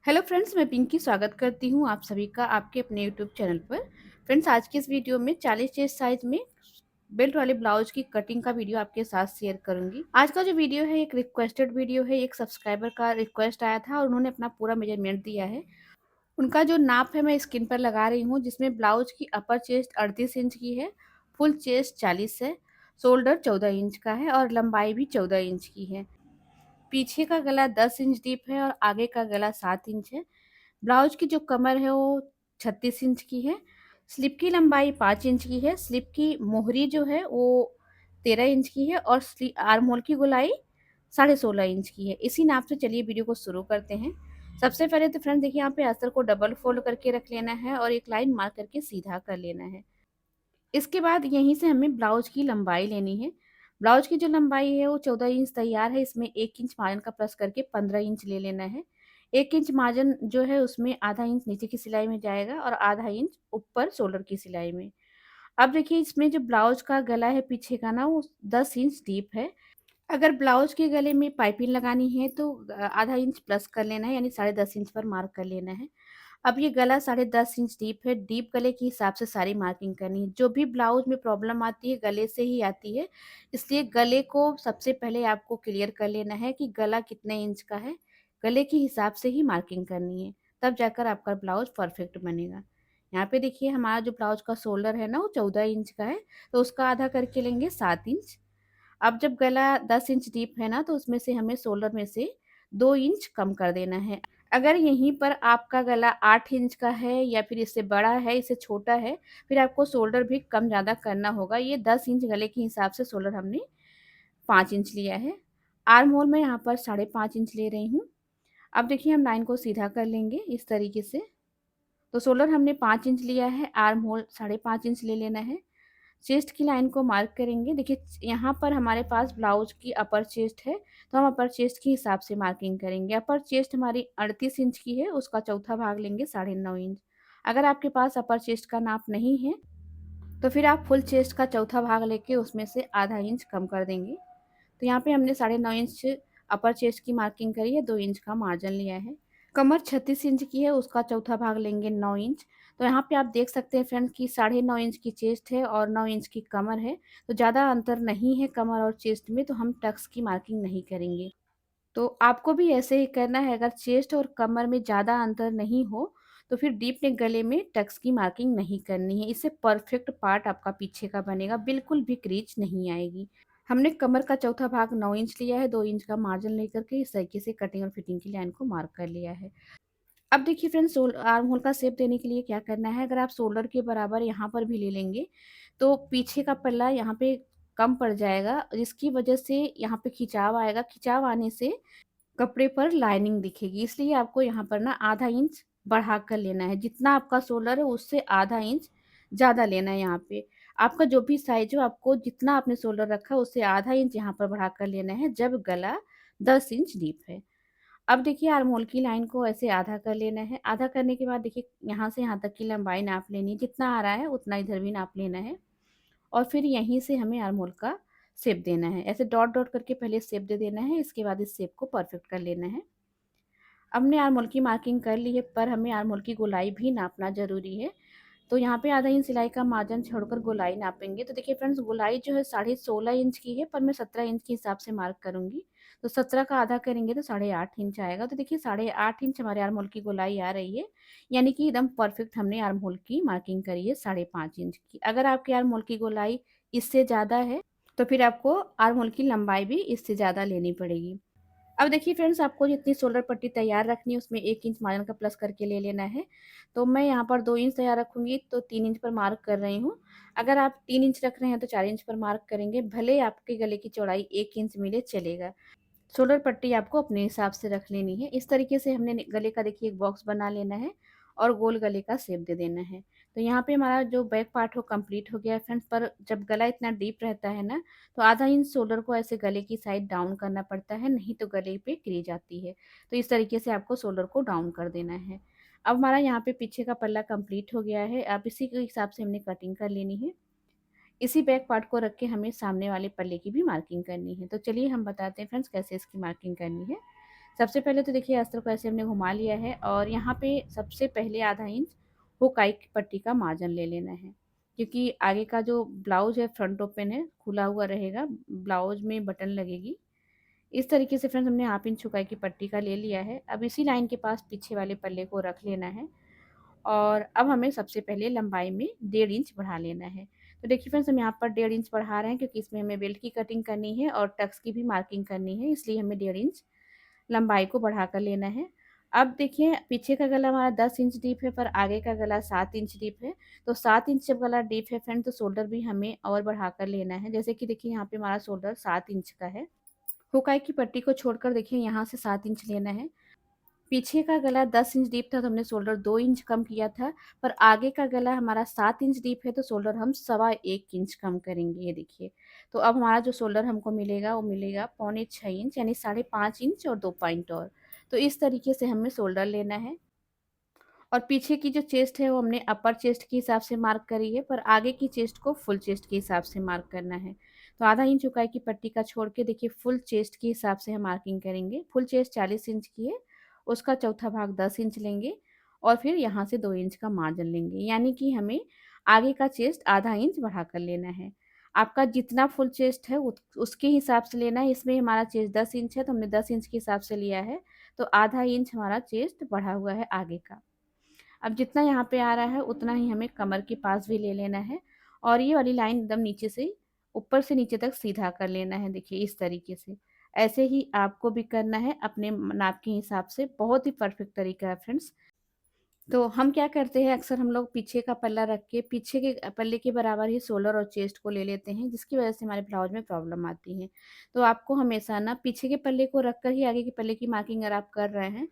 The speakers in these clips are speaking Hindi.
हेलो फ्रेंड्स, मैं पिंकी स्वागत करती हूँ आप सभी का आपके अपने यूट्यूब चैनल पर। फ्रेंड्स, आज की इस वीडियो में 40 चेस्ट साइज में बेल्ट वाले ब्लाउज की कटिंग का वीडियो आपके साथ शेयर करूंगी। आज का जो वीडियो है एक रिक्वेस्टेड वीडियो है। एक सब्सक्राइबर का रिक्वेस्ट आया था और उन्होंने अपना पूरा मेजरमेंट दिया है। उनका जो नाप है मैं स्क्रीन पर लगा रही हूँ, जिसमें ब्लाउज की अपर चेस्ट 38 इंच की है, फुल चेस्ट 40 है, शोल्डर 14 इंच का है और लंबाई भी 14 इंच की है। पीछे का गला 10 इंच डीप है और आगे का गला 7 इंच है। ब्लाउज की जो कमर है वो 36 इंच की है। स्लिप की लंबाई 5 इंच की है। स्लिप की मोहरी जो है वो 13 इंच की है और आर्म होल की गोलाई 16.5 इंच की है। इसी नाप से चलिए वीडियो को शुरू करते हैं। सबसे पहले तो फ्रेंड देखिए, यहाँ पे अस्तर को डबल फोल्ड करके रख लेना है और एक लाइन मार्क करके सीधा कर लेना है। इसके बाद यहीं से हमें ब्लाउज की लंबाई लेनी है। ब्लाउज की जो लंबाई है वो 14 इंच तैयार है। इसमें 1 इंच मार्जिन का प्लस करके 15 इंच ले लेना है। 1 इंच मार्जिन जो है उसमें आधा इंच नीचे की सिलाई में जाएगा और आधा इंच ऊपर शोल्डर की सिलाई में। अब देखिए, इसमें जो ब्लाउज का गला है पीछे का ना वो 10 इंच डीप है। अगर ब्लाउज के गले में पाइपिंग लगानी है तो आधा इंच प्लस कर लेना है, यानी 10.5 इंच पर मार्क कर लेना है। अब ये गला 10.5 इंच डीप है। डीप गले के हिसाब से सारी मार्किंग करनी है। जो भी ब्लाउज में प्रॉब्लम आती है गले से ही आती है, इसलिए गले को सबसे पहले आपको क्लियर कर लेना है कि गला कितने इंच का है। गले के हिसाब से ही मार्किंग करनी है, तब जाकर आपका ब्लाउज परफेक्ट बनेगा। यहाँ पे देखिए, हमारा जो ब्लाउज का शोल्डर है ना वो 14 इंच का है, तो उसका आधा करके लेंगे 7 इंच। अब जब गला 10 इंच डीप है ना, तो उसमें से हमें शोल्डर में से 2 इंच कम कर देना है। अगर यहीं पर आपका गला 8 इंच का है या फिर इससे बड़ा है, इससे छोटा है, फिर आपको शोल्डर भी कम ज़्यादा करना होगा। ये 10 इंच गले के हिसाब से शोल्डर हमने 5 इंच लिया है। आर्म होल मैं यहाँ पर 5.5 इंच ले रही हूँ। अब देखिए, हम लाइन को सीधा कर लेंगे इस तरीके से। तो शोल्डर हमने 5 इंच लिया है, आर्म होल 5.5 इंच ले लेना है। चेस्ट की लाइन को मार्क करेंगे। देखिए, यहाँ पर हमारे पास ब्लाउज की अपर चेस्ट है, तो हम अपर चेस्ट के हिसाब से मार्किंग करेंगे। अपर चेस्ट हमारी 38 इंच की है, उसका चौथा भाग लेंगे 9.5 इंच। अगर आपके पास अपर चेस्ट का नाप नहीं है तो फिर आप फुल चेस्ट का चौथा भाग लेके उसमें से आधा इंच कम कर देंगे। तो यहाँ पे हमने 9.5 इंच अपर चेस्ट की मार्किंग करी है, 2 इंच का मार्जिन लिया है। कमर 36 इंच की है, उसका चौथा भाग लेंगे 9 इंच। तो यहाँ पे आप देख सकते हैं फ्रेंड्स कि 9.5 इंच की चेस्ट है और 9 इंच की कमर है, तो ज़्यादा अंतर नहीं है कमर और चेस्ट में, तो हम टक्स की मार्किंग नहीं करेंगे। तो आपको भी ऐसे ही करना है। अगर चेस्ट और कमर में ज़्यादा अंतर नहीं हो तो फिर डीप नेक गले में टक्स की मार्किंग नहीं करनी है। इससे परफेक्ट पार्ट आपका पीछे का बनेगा, बिल्कुल भी क्रीच नहीं आएगी। हमने कमर का चौथा भाग 9 इंच लिया है, 2 इंच का मार्जिन लेकर के इस तरीके से कटिंग और फिटिंग की लाइन को मार्क कर लिया है। अब देखिए फ्रेंड्स, आर्म होल का शेप देने के लिए क्या करना है, अगर आप शोल्डर के बराबर यहाँ पर भी ले लेंगे तो पीछे का पल्ला यहाँ पे कम पड़ जाएगा, जिसकी वजह से यहाँ पे खिंचाव आएगा। खिंचाव आने से कपड़े पर लाइनिंग दिखेगी, इसलिए आपको यहाँ पर ना आधा इंच बढ़ा कर लेना है। जितना आपका शोल्डर है उससे आधा इंच ज़्यादा लेना है। यहाँ पे आपका जो भी साइज हो, आपको जितना आपने शोल्डर रखा है उससे आधा इंच यहाँ पर बढ़ा कर लेना है, जब गला 10 इंच डीप है। अब देखिए, आर्म होल की लाइन को ऐसे आधा कर लेना है। आधा करने के बाद देखिए, यहाँ से यहाँ तक की लंबाई नाप लेनी है। जितना आ रहा है उतना इधर भी नाप लेना है और फिर यहीं से हमें आर्म होल का शेप देना है। ऐसे डॉट डॉट करके पहले शेप दे देना है, इसके बाद इस शेप को परफेक्ट कर लेना है। हमने आर्म होल की मार्किंग कर ली है, पर हमें आर्म होल की गोलाई भी नापना ज़रूरी है। तो यहाँ पे आधा इंच सिलाई का मार्जिन छोड़कर गोलाई नापेंगे। तो देखिए फ्रेंड्स, गोलाई जो है 16.5 इंच की है, पर मैं 17 इंच के हिसाब से मार्क करूँगी। तो 17 का आधा करेंगे तो 8.5 इंच आएगा। तो देखिए, 8.5 इंच हमारे आर्म होल की गोलाई आ रही है, यानी कि एकदम परफेक्ट हमने आर्म होल की मार्किंग करी है 5.5 इंच की। अगर आपकी आर्म होल की गोलाई इससे ज़्यादा है तो फिर आपको आर्म होल की लंबाई भी इससे ज़्यादा लेनी पड़ेगी। अब देखिए फ्रेंड्स, आपको जितनी शोल्डर पट्टी तैयार रखनी है उसमें 1 इंच मार्जिन का प्लस करके ले लेना है। तो मैं यहाँ पर 2 इंच तैयार रखूँगी, तो 3 इंच पर मार्क कर रही हूँ। अगर आप 3 इंच रख रहे हैं तो 4 इंच पर मार्क करेंगे, भले आपके गले की चौड़ाई 1 इंच मिले चलेगा। शोल्डर पट्टी आपको अपने हिसाब से रख लेनी है। इस तरीके से हमने गले का देखिए एक बॉक्स बना लेना है और गोल गले का शेप दे देना है। तो यहाँ पे हमारा जो बैक पार्ट हो कंप्लीट हो गया है फ्रेंड्स। पर जब गला इतना डीप रहता है ना, तो आधा इंच शोल्डर को ऐसे गले की साइड डाउन करना पड़ता है, नहीं तो गले पे क्रीज आती है। तो इस तरीके से आपको शोल्डर को डाउन कर देना है। अब हमारा यहाँ पे पीछे का पल्ला कंप्लीट हो गया है। अब इसी के हिसाब से हमने कटिंग कर लेनी है। इसी बैक पार्ट को रख के हमें सामने वाले पल्ले की भी मार्किंग करनी है। तो चलिए हम बताते हैं फ्रेंड्स कैसे इसकी मार्किंग करनी है। सबसे पहले तो देखिए अस्तर को ऐसे हमने घुमा लिया है और यहाँ पे सबसे पहले आधा इंच हुकाई की पट्टी का मार्जिन ले लेना है, क्योंकि आगे का जो ब्लाउज है फ्रंट ओपन है, खुला हुआ रहेगा, ब्लाउज में बटन लगेगी। इस तरीके से फ्रेंड्स हमने हाफ इंच हुकाई की पट्टी का ले लिया है। अब इसी लाइन के पास पीछे वाले पल्ले को रख लेना है और अब हमें सबसे पहले लंबाई में 1.5 इंच बढ़ा लेना है। तो देखिए फ्रेंड्स हम यहाँ पर 1.5 इंच बढ़ा रहे हैं, क्योंकि इसमें हमें बेल्ट की कटिंग करनी है और टक्स की भी मार्किंग करनी है, इसलिए हमें 1.5 इंच लंबाई को बढ़ा कर लेना है। अब देखिए पीछे का गला हमारा 10 इंच डीप है, पर आगे का गला 7 इंच डीप है। तो 7 इंच जब गला डीप है फ्रेंड, तो शोल्डर भी हमें और बढ़ा कर लेना है। जैसे कि देखिए यहाँ पे हमारा शोल्डर 7 इंच का है। हुकाई की पट्टी को छोड़कर देखिए यहाँ से 7 इंच लेना है। पीछे का गला 10 इंच डीप था, तो हमने शोल्डर 2 इंच कम किया था, पर आगे का गला हमारा 7 इंच डीप है, तो शोल्डर हम 1.25 इंच कम करेंगे, ये देखिए। तो अब हमारा जो शोल्डर हमको मिलेगा वो मिलेगा 5.25 इंच, यानी 5.5 इंच और 2 पॉइंट और। तो इस तरीके से हमें शोल्डर लेना है। और पीछे की जो चेस्ट है वो हमने अपर चेस्ट के हिसाब से मार्क करी है, पर आगे की चेस्ट को फुल चेस्ट के हिसाब से मार्क करना है। तो आधा इंच उकाई की पट्टी का छोड़ के देखिए फुल चेस्ट के हिसाब से हम मार्किंग करेंगे। फुल चेस्ट 40 इंच की है, उसका चौथा भाग 10 इंच लेंगे और फिर यहाँ से 2 इंच का मार्जिन लेंगे, यानी कि हमें आगे का चेस्ट आधा इंच बढ़ा कर लेना है। आपका जितना फुल चेस्ट है उसके हिसाब से लेना है। इसमें हमारा चेस्ट 10 इंच है, तो हमने 10 इंच के हिसाब से लिया है, तो आधा इंच हमारा चेस्ट बढ़ा हुआ है आगे का। अब जितना यहाँ पे आ रहा है उतना ही हमें कमर के पास भी ले लेना है और ये वाली लाइन एकदम नीचे से ऊपर से नीचे तक सीधा कर लेना है। देखिए इस तरीके से, ऐसे ही आपको भी करना है अपने नाप के हिसाब से। बहुत ही परफेक्ट तरीका है फ्रेंड्स। तो हम क्या करते हैं, अक्सर हम लोग पीछे का पल्ला रख के पीछे के पल्ले के बराबर ही शोल्डर और चेस्ट को ले लेते हैं, जिसकी वजह से हमारे ब्लाउज में प्रॉब्लम आती है। तो आपको हमेशा ना पीछे के पल्ले को रख कर ही आगे के पल्ले की मार्किंग अगर आप कर रहे हैं,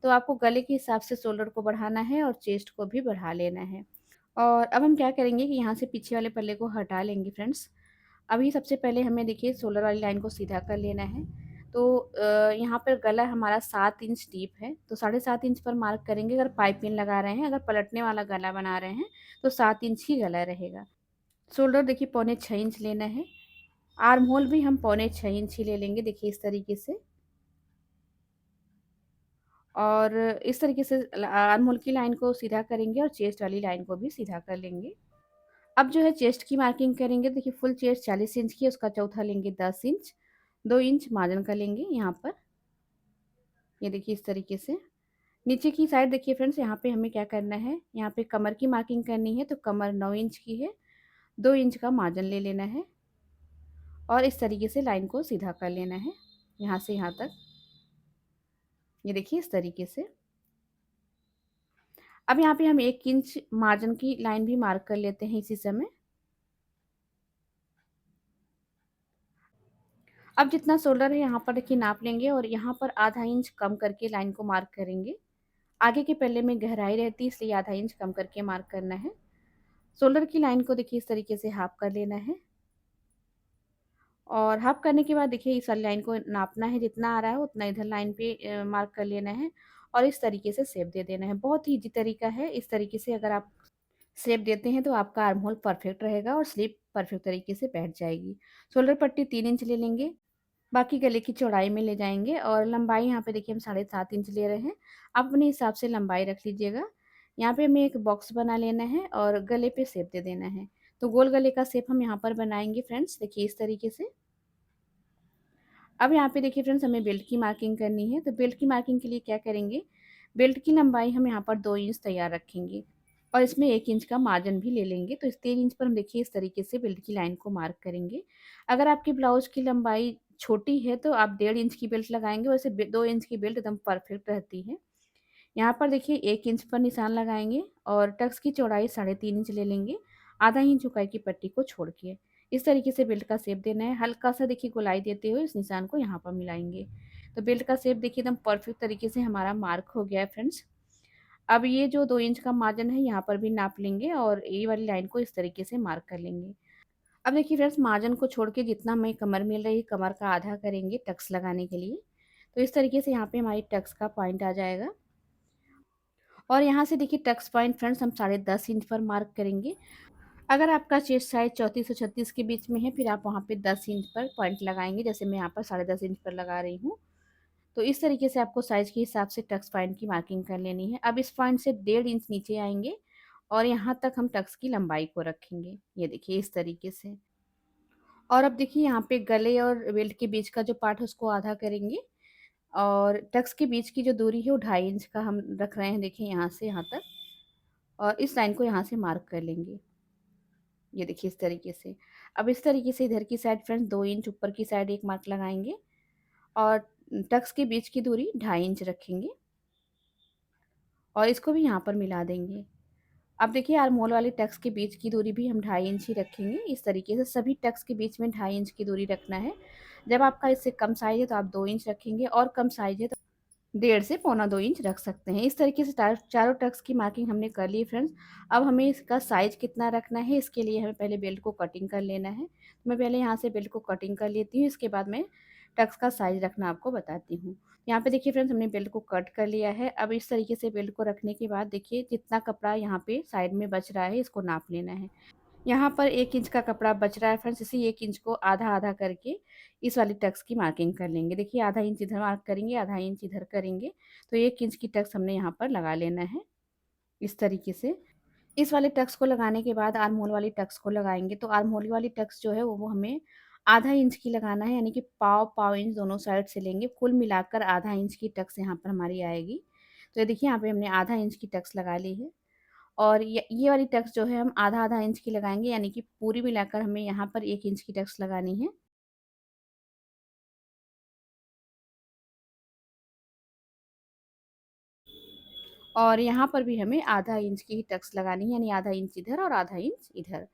तो आपको गले के हिसाब से शोल्डर को बढ़ाना है और चेस्ट को भी बढ़ा लेना है। और अब हम क्या करेंगे कि यहाँ से पीछे वाले पल्ले को हटा लेंगे फ्रेंड्स। अभी सबसे पहले हमें देखिए शोल्डर वाली लाइन को सीधा कर लेना है। तो यहाँ पर गला हमारा 7 इंच डीप है, तो 7.5 इंच पर मार्क करेंगे। अगर पाइपिंग लगा रहे हैं, अगर पलटने वाला गला बना रहे हैं, तो 7 इंच ही गला रहेगा। शोल्डर देखिए 6.25 इंच लेना है। आर्म होल भी हम 6.25 इंच ही ले लेंगे, देखिए इस तरीके से। और इस तरीके से आर्म होल की लाइन को सीधा करेंगे और चेस्ट वाली लाइन को भी सीधा कर लेंगे। अब जो है चेस्ट की मार्किंग करेंगे। देखिए फुल चेस्ट 40 इंच की है, उसका चौथा लेंगे 10 इंच, 2 इंच मार्जिन का लेंगे यहाँ पर। ये देखिए इस तरीके से। नीचे की साइड देखिए फ्रेंड्स, यहाँ पे हमें क्या करना है, यहाँ पे कमर की मार्किंग करनी है। तो कमर 9 इंच की है, 2 इंच का मार्जिन ले लेना है और इस तरीके से लाइन को सीधा कर लेना है यहाँ से यहाँ तक। ये देखिए इस तरीके से। अब यहाँ पे हम 1 इंच मार्जिन की लाइन भी मार्क कर लेते हैं इसी समय। अब जितना शोल्डर है यहाँ पर देखिए नाप लेंगे और यहाँ पर आधा इंच कम करके लाइन को मार्क करेंगे। आगे के पल्ले में गहराई रहती है, इसलिए आधा इंच कम करके मार्क करना है। शोल्डर की लाइन को देखिए इस तरीके से हाफ कर लेना है और हाफ करने के बाद देखिए इस वाली लाइन को नापना है, जितना आ रहा है उतना इधर लाइन पे मार्क कर लेना है और इस तरीके से शेप दे देना है। बहुत ही इजी तरीका है। इस तरीके से अगर आप शेप देते हैं तो आपका आर्म होल परफेक्ट रहेगा और स्लीव परफेक्ट तरीके से बैठ जाएगी। शोल्डर पट्टी 3 इंच ले लेंगे, बाकी गले की चौड़ाई में ले जाएंगे और लंबाई यहाँ पे देखिए हम 7.5 इंच ले रहे हैं। आप अपने हिसाब से लंबाई रख लीजिएगा। यहाँ पे हमें एक बॉक्स बना लेना है और गले पे शेप दे देना है। तो गोल गले का शेप हम यहाँ पर बनाएंगे फ्रेंड्स, देखिए इस तरीके से। अब यहाँ पे देखिए फ्रेंड्स हमें बेल्ट की मार्किंग करनी है। तो बेल्ट की मार्किंग के लिए क्या करेंगे, बेल्ट की लंबाई हम यहाँ पर 2 इंच तैयार रखेंगे और इसमें 1 इंच का मार्जिन भी ले लेंगे। तो इस 3 इंच पर हम देखिए इस तरीके से बेल्ट की लाइन को मार्क करेंगे। अगर आपकी ब्लाउज की लंबाई छोटी है तो आप 1.5 इंच की बेल्ट लगाएंगे, वैसे 2 इंच की बेल्ट एकदम परफेक्ट रहती है। यहाँ पर देखिए 1 इंच पर निशान लगाएंगे और टक्स की चौड़ाई 3.5 इंच ले लेंगे, आधा इंच चौड़ाई की पट्टी को छोड़ के। इस तरीके से बेल्ट का शेप देना है। हल्का सा देखिए गोलाई देते हुए इस निशान को यहाँ पर मिलाएंगे। तो बेल्ट का शेप देखिए एकदम परफेक्ट तरीके से हमारा मार्क हो गया है फ्रेंड्स। अब ये जो 2 इंच का मार्जिन है यहाँ पर भी नाप लेंगे और ये वाली लाइन को इस तरीके से मार्क कर लेंगे। अब देखिए फ्रेंड्स मार्जिन को छोड़ के जितना हमें कमर मिल रही है, कमर का आधा करेंगे टक्स लगाने के लिए। तो इस तरीके से यहाँ पे हमारी टक्स का पॉइंट आ जाएगा और यहाँ से देखिए टक्स पॉइंट फ्रेंड्स हम 10.5 इंच पर मार्क करेंगे। अगर आपका चेस्ट साइज 34 और 36 के बीच में है, फिर आप वहाँ पे 10 इंच पर पॉइंट लगाएंगे, जैसे मैं यहाँ पर 10.5 इंच पर लगा रही हूँ। तो इस तरीके से आपको साइज़ के हिसाब से टक्स पॉइंट की मार्किंग कर लेनी है। अब इस पॉइंट से 1.5 इंच नीचे आएँगे और यहाँ तक हम टक्स की लंबाई को रखेंगे। ये देखिए इस तरीके से। और अब देखिए यहाँ पे गले और बेल्ट के बीच का जो पार्ट है उसको आधा करेंगे और टक्स के बीच की जो दूरी है वो 2.5 इंच का हम रख रहे हैं, देखिए यहाँ से यहाँ तक। और इस लाइन को यहाँ से मार्क कर लेंगे। ये देखिए इस तरीके से। अब इस तरीके से इधर की साइड फ्रेंड्स 2 इंच ऊपर की साइड एक मार्क लगाएँगे और टक्स के बीच की दूरी 2.5 इंच रखेंगे और इसको भी यहाँ पर मिला देंगे। अब देखिए आर्म होल वाले टक्स के बीच की दूरी भी हम 2.5 इंच ही रखेंगे। इस तरीके से सभी टक्स के बीच में 2.5 इंच की दूरी रखना है। जब आपका इससे कम साइज़ है तो आप 2 इंच रखेंगे और कम साइज़ है तो 1.5 से पौना 2 इंच रख सकते हैं। इस तरीके से चारों टक्स की मार्किंग हमने कर ली फ्रेंड्स। अब हमें इसका साइज़ कितना रखना है, इसके लिए हमें पहले बेल्ट को कटिंग कर लेना है। तो मैं पहले यहाँ से बेल्ट को कटिंग कर लेती हूँ, इसके बाद मैं टक्स का साइज़ रखना आपको बताती हूँ। यहाँ पे देखिए फ्रेंड्स हमने बेल्ट को कट कर लिया है। अब इस तरीके से बेल्ट को रखने के बाद देखिए जितना कपड़ा यहाँ पे साइड में बच रहा है इसको नाप लेना है। यहाँ पर 1 इंच का कपड़ा बच रहा है फ्रेंड्स, इसी 1 इंच को आधा-आधा करके इस वाली टक्स की मार्किंग कर लेंगे। देखिए आधा इंच इधर मार्क करेंगे, आधा इंच इधर करेंगे, तो 1 इंच की टक्स हमने यहाँ पर लगा लेना है, इस तरीके से। इस वाले टक्स को लगाने के बाद आर्म होल वाली टक्स को लगाएँगे, तो आर्म होल वाली टक्स जो है वो हमें आधा इंच की लगाना है, यानी कि पाव इंच दोनों साइड से लेंगे, कुल मिलाकर आधा इंच की टक्स यहाँ पर हमारी आएगी। तो ये देखिए यहाँ पे हमने आधा इंच की टक्स लगा ली है। और ये वाली टक्स जो है हम आधा-आधा इंच की लगाएँगे, यानी कि पूरी मिलाकर हमें यहाँ पर 1 इंच की टक्स लगानी है। और यहाँ पर भी हमें आधा इंच की ही टक्स लगानी है, यानी आधा इंच इधर और आधा इंच इधर।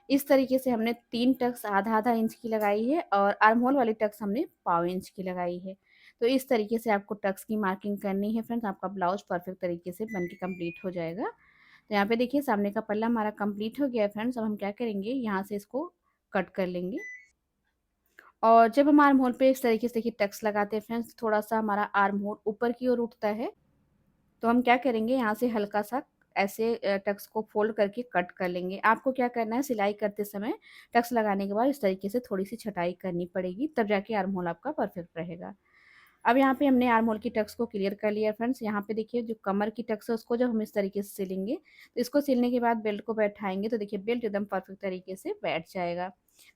इस तरीके से हमने 3 टक्स आधा-आधा इंच की लगाई है और आर्म होल वाली टक्स हमने पाव इंच की लगाई है। तो इस तरीके से आपको टक्स की मार्किंग करनी है फ्रेंड्स, आपका ब्लाउज़ परफेक्ट तरीके से बन के कंप्लीट हो जाएगा। तो यहाँ पे देखिए सामने का पल्ला हमारा कंप्लीट हो गया है फ्रेंड्स, अब हम क्या करेंगे यहाँ से इसको कट कर लेंगे। और जब हम आर्म होल पे इस तरीके से देखिए टक्स लगाते हैं फ्रेंड्स, थोड़ा-सा हमारा आर्म होल ऊपर की ओर उठता है, तो हम क्या करेंगे यहाँ से हल्का-सा ऐसे टक्स को फ़ोल्ड करके कट कर लेंगे। आपको क्या करना है सिलाई करते समय टक्स लगाने के बाद इस तरीके से थोड़ी-सी छँटाई करनी पड़ेगी, तब जाके आर्म होल आपका परफेक्ट रहेगा। अब यहाँ पे हमने आर्म होल की टक्स को क्लियर कर लिया फ्रेंड्स। यहाँ पे देखिए जो कमर की टक्स है उसको जब हम इस तरीके से सिलेंगे, तो इसको सिलने के बाद बेल्ट को बैठाएँगे तो देखिए बेल्ट एकदम परफेक्ट तरीके से बैठ जाएगा।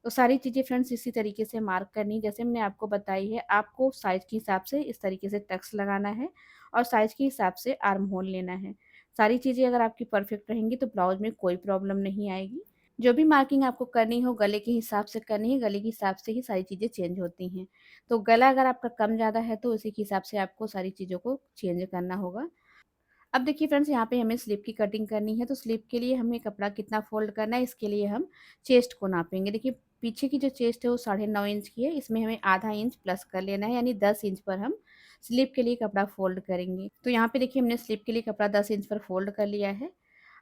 तो सारी चीज़ें फ्रेंड्स इसी तरीके से मार्क करनी जैसे मैंने आपको बताई है, आपको साइज़ के हिसाब से इस तरीके से टक्स लगाना है और साइज़ के हिसाब से आर्म होल लेना है। सारी चीज़ें अगर आपकी परफेक्ट रहेंगी तो ब्लाउज़ में कोई प्रॉब्लम नहीं आएगी। जो भी मार्किंग आपको करनी हो गले के हिसाब से करनी है, गले के हिसाब से ही सारी चीज़ें चेंज होती हैं। तो गला अगर आपका कम ज़्यादा है तो उसी के हिसाब से आपको सारी चीज़ों को चेंज करना होगा। अब देखिए फ्रेंड्स यहाँ पे हमें स्लीव की कटिंग करनी है, तो स्लीव के लिए हमें कपड़ा कितना फ़ोल्ड करना है इसके लिए हम चेस्ट को नापेंगे। देखिए पीछे की जो चेस्ट है वो 9.5 इंच की है, इसमें हमें आधा इंच प्लस कर लेना है, यानी 10 इंच पर हम स्लीव के लिए कपड़ा फ़ोल्ड करेंगे। तो यहाँ पे देखिए हमने स्लीव के लिए कपड़ा 10 इंच पर फ़ोल्ड कर लिया है।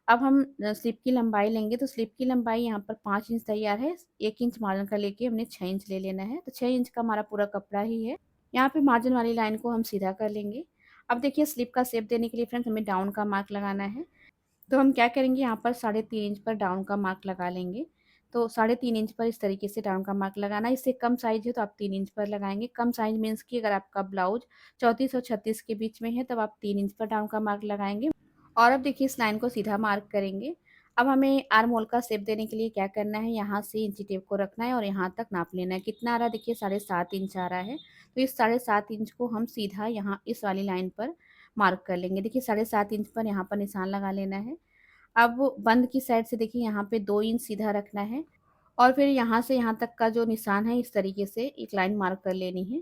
अब हम स्लीव की लंबाई लेंगे, तो स्लीव की लंबाई यहाँ पर 5 इंच तैयार है, 1 इंच मार्जिन का लेके हमने 6 इंच ले लेना है, तो 6 इंच का हमारा पूरा कपड़ा ही है। यहाँ पे मार्जिन वाली लाइन को हम सीधा कर लेंगे। अब देखिए स्लीव का शेप देने के लिए फ्रेंड्स हमें डाउन का मार्क लगाना है, तो हम क्या करेंगे यहाँ पर 3.5 इंच पर डाउन का मार्क लगा लेंगे। तो 3.5 इंच पर इस तरीके से डाउन का मार्क लगाना है, इससे कम साइज़ है तो आप 3 इंच पर लगाएँगे। कम साइज़ मीन्स कि अगर आपका ब्लाउज़ 34 और 36 के बीच में है तब आप 3 इंच पर डाउन का मार्क लगाएँगे। और अब देखिए इस लाइन को सीधा मार्क करेंगे। अब हमें आर्म होल का शेप देने के लिए क्या करना है, यहाँ से इंची टेप को रखना है और यहाँ तक नाप लेना है। कितना आ रहा है देखिए 7.5 इंच आ रहा है। तो इस 7.5 इंच को हम सीधा यहाँ इस वाली लाइन पर मार्क कर लेंगे। देखिए 7.5 इंच पर यहाँ पर निशान लगा लेना है। अब बंद की साइड से देखिए यहाँ पे 2 इंच सीधा रखना है और फिर यहाँ से यहाँ तक का जो निशान है इस तरीके से एक लाइन मार्क कर लेनी है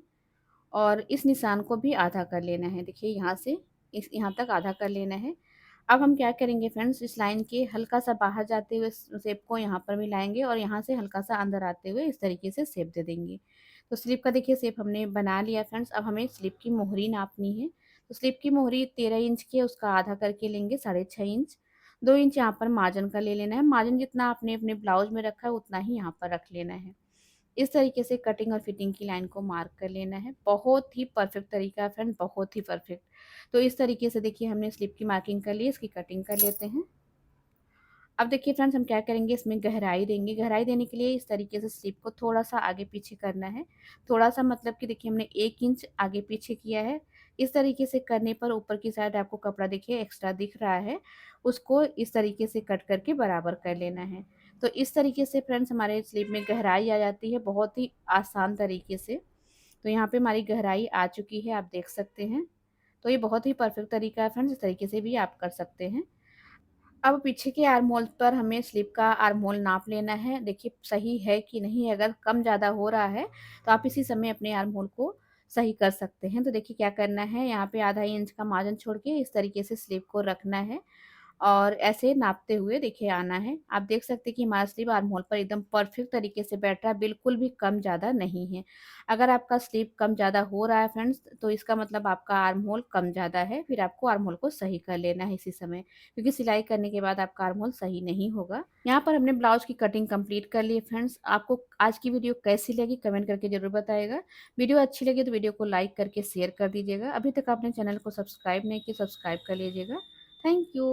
और इस निशान को भी आधा कर लेना है। देखिए यहाँ से इस यहाँ तक आधा कर लेना है। अब हम क्या करेंगे फ्रेंड्स, इस लाइन के हल्का-सा बाहर जाते हुए इस शेप को यहाँ पर मिलाएँगे और यहाँ से हल्का-सा अंदर आते हुए इस तरीके से शेप दे देंगे। तो स्लीव का देखिए शेप हमने बना लिया फ्रेंड्स, अब हमें स्लीव की मोहरी नापनी है। तो स्लीव की मोहरी 13 इंच की है, उसका आधा करके लेंगे 6.5 इंच। 2 इंच यहाँ पर मार्जिन का ले लेना है, मार्जिन जितना आपने अपने ब्लाउज़ में रखा है उतना ही यहाँ पर रख लेना है। इस तरीके से कटिंग और फिटिंग की लाइन को मार्क कर लेना है। बहुत ही परफेक्ट तरीका है फ्रेंड, बहुत ही परफेक्ट। तो इस तरीके से देखिए हमने स्लिप की मार्किंग कर ली, इसकी कटिंग कर लेते हैं। अब देखिए फ्रेंड्स, हम क्या करेंगे, इसमें गहराई देंगे। गहराई देने के लिए इस तरीके से स्लीव को थोड़ा-सा आगे-पीछे करना है। थोड़ा-सा मतलब कि देखिए हमने 1 इंच आगे-पीछे किया है। इस तरीके से करने पर ऊपर की साइड आपको कपड़ा देखिए एक्स्ट्रा दिख रहा है, उसको इस तरीके से कट करके बराबर कर लेना है। तो इस तरीके से फ्रेंड्स हमारे स्लीव में गहराई आ जाती है बहुत ही आसान तरीके से। तो यहाँ पे हमारी गहराई आ चुकी है, आप देख सकते हैं। तो ये बहुत ही परफेक्ट तरीका है फ्रेंड्स, इस तरीके से भी आप कर सकते हैं। अब पीछे के आर्म होल पर हमें स्लीव का आर्म होल नाप लेना है। देखिए सही है कि नहीं, अगर कम ज़्यादा हो रहा है तो आप इसी समय अपने आर्म होल को सही कर सकते हैं। तो देखिए क्या करना है, यहाँ पे आधा इंच का मार्जिन छोड़ के इस तरीके से स्लीव को रखना है और ऐसे नापते हुए देखिए आना है। आप देख सकते हैं कि हमारा स्लीव आर्म होल पर एकदम परफेक्ट तरीके से बैठ रहा है, बिल्कुल भी कम ज़्यादा नहीं है। अगर आपका स्लीव कम ज़्यादा हो रहा है फ्रेंड्स, तो इसका मतलब आपका आर्म होल कम ज़्यादा है, फिर आपको आर्म होल को सही कर लेना है इसी समय, क्योंकि सिलाई करने के बाद आपका आर्म होल सही नहीं होगा। यहाँ पर हमने ब्लाउज की कटिंग कंप्लीट कर ली है फ्रेंड्स। आपको आज की वीडियो कैसी लगी कमेंट करके ज़रूर बताइएगा। वीडियो अच्छी लगी तो वीडियो को लाइक करके शेयर कर दीजिएगा। अभी तक आपने चैनल को सब्सक्राइब नहीं किया, सब्सक्राइब कर लीजिएगा। Thank you.